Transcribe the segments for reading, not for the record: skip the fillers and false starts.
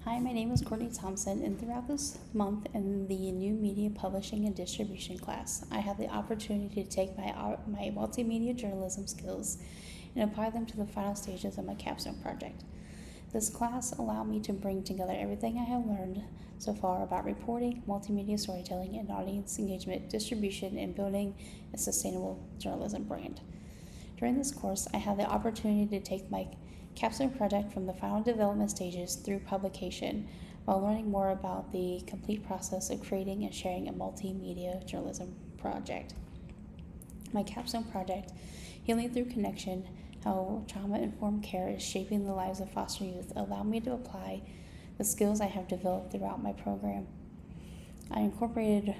Hi, my name is Courtney Thompson, and throughout this month in the New Media Publishing and Distribution class, I had the opportunity to take my multimedia journalism skills and apply them to the final stages of my capstone project. This class allowed me to bring together everything I have learned so far about reporting, multimedia storytelling, and audience engagement, distribution, and building a sustainable journalism brand. During this course, I had the opportunity to take my capstone project from the final development stages through publication while learning more about the complete process of creating and sharing a multimedia journalism project. My capstone project, Healing Through Connection, How Trauma-Informed Care is Shaping the Lives of Foster Youth, allowed me to apply the skills I have developed throughout my program. I incorporated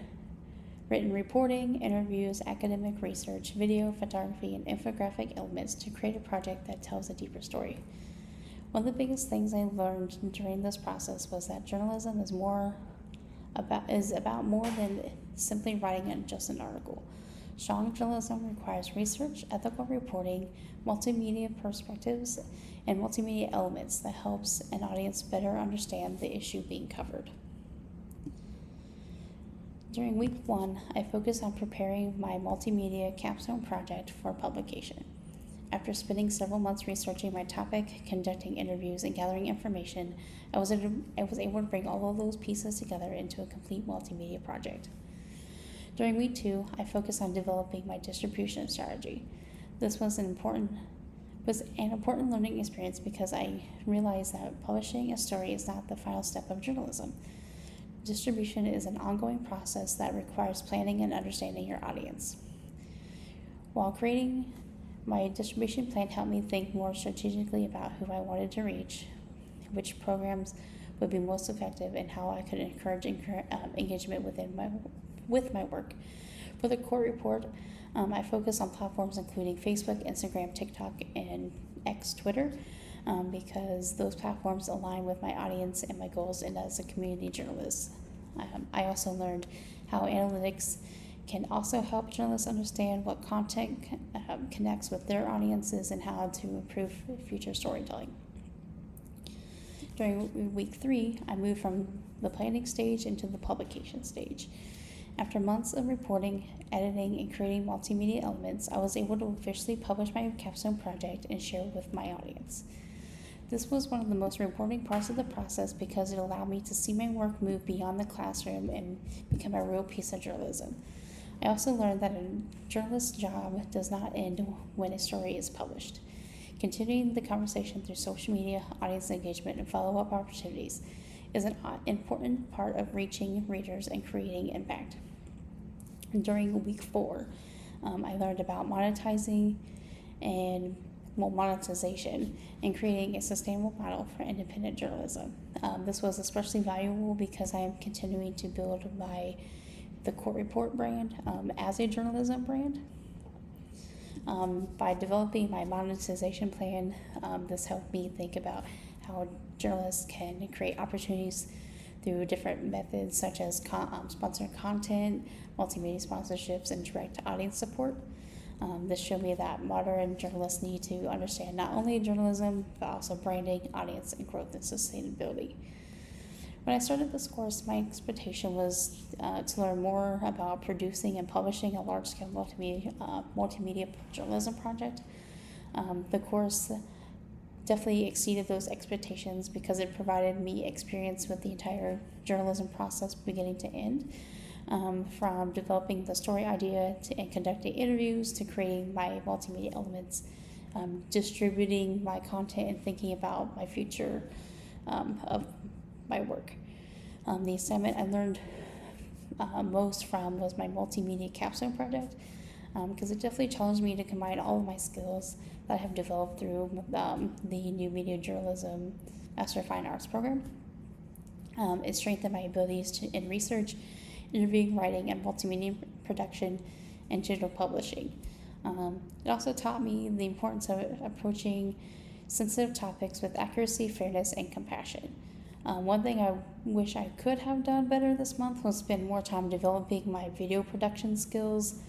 written reporting, interviews, academic research, video, photography, and infographic elements to create a project that tells a deeper story. One of the biggest things I learned during this process was that journalism is about more than simply writing just an article. Strong journalism requires research, ethical reporting, multimedia perspectives, and multimedia elements that helps an audience better understand the issue being covered. During week 1, I focused on preparing my multimedia capstone project for publication. After spending several months researching my topic, conducting interviews, and gathering information, I was able to bring all of those pieces together into a complete multimedia project. During week 2, I focused on developing my distribution strategy. This was an important learning experience because I realized that publishing a story is not the final step of journalism. Distribution is an ongoing process that requires planning and understanding your audience. While creating my distribution plan helped me think more strategically about who I wanted to reach, which programs would be most effective, and how I could encourage engagement with my work. For the Kort report, I focused on platforms including Facebook, Instagram, TikTok, and X Twitter, because those platforms align with my audience and my goals and as a community journalist. I also learned how analytics can also help journalists understand what content connects with their audiences and how to improve future storytelling. During week 3, I moved from the planning stage into the publication stage. After months of reporting, editing, and creating multimedia elements, I was able to officially publish my capstone project and share it with my audience. This was one of the most rewarding parts of the process because it allowed me to see my work move beyond the classroom and become a real piece of journalism. I also learned that a journalist's job does not end when a story is published. Continuing the conversation through social media, audience engagement, and follow-up opportunities is an important part of reaching readers and creating impact. During week 4, I learned about monetization and creating a sustainable model for independent journalism. This was especially valuable because I am continuing to build the Kort Report brand as a journalism brand. By developing my monetization plan, this helped me think about how journalists can create opportunities through different methods such as sponsored content, multimedia sponsorships, and direct audience support. This showed me that modern journalists need to understand not only journalism, but also branding, audience, and growth and sustainability. When I started this course, my expectation was to learn more about producing and publishing a large-scale multimedia journalism project. The course definitely exceeded those expectations because it provided me experience with the entire journalism process beginning to end. From developing the story idea and conducting interviews to creating my multimedia elements, distributing my content, and thinking about my future of my work. The assignment I learned most from was my multimedia capstone project because it definitely challenged me to combine all of my skills that I have developed through the New Media Journalism Master of Fine Arts program. It strengthened my abilities in research, interviewing, writing, and multimedia production and digital publishing. It also taught me the importance of approaching sensitive topics with accuracy, fairness, and compassion. One thing I wish I could have done better this month was spend more time developing my video production skills.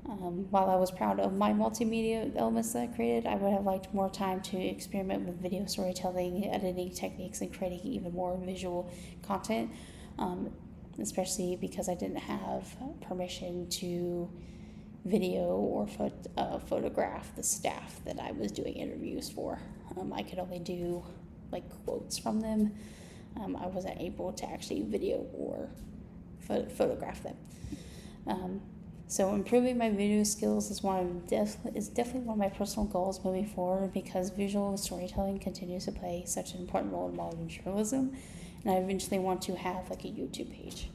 While I was proud of my multimedia elements that I created, I would have liked more time to experiment with video storytelling, editing techniques, and creating even more visual content, especially because I didn't have permission to video or photograph the staff that I was doing interviews for. I could only do like quotes from them. I wasn't able to actually video or photograph them. So improving my video skills is definitely one of my personal goals moving forward, because visual storytelling continues to play such an important role in modern journalism, and I eventually want to have like a YouTube page.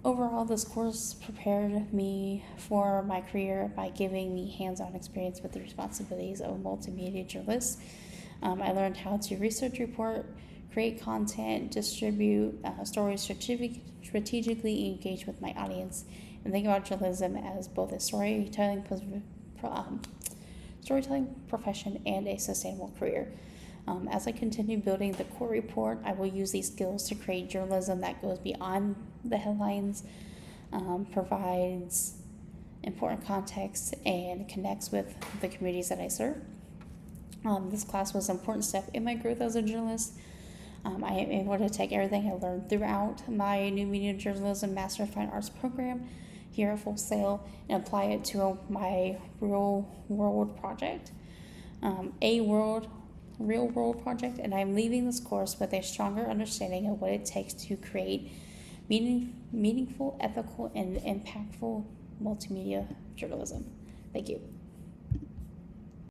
Overall, this course prepared me for my career by giving me hands-on experience with the responsibilities of a multimedia journalist. I learned how to research, report, create content, distribute stories, strategically engage with my audience, and think about journalism as both a storytelling profession and a sustainable career. As I continue building the Kort report, I will use these skills to create journalism that goes beyond the headlines, provides important context, and connects with the communities that I serve. This class was an important step in my growth as a journalist. I am able to take everything I learned throughout my New Media Journalism Master of Fine Arts program here at Full Sail and apply it to my real world project, real world project, and I'm leaving this course with a stronger understanding of what it takes to create meaningful, ethical, and impactful multimedia journalism. Thank you.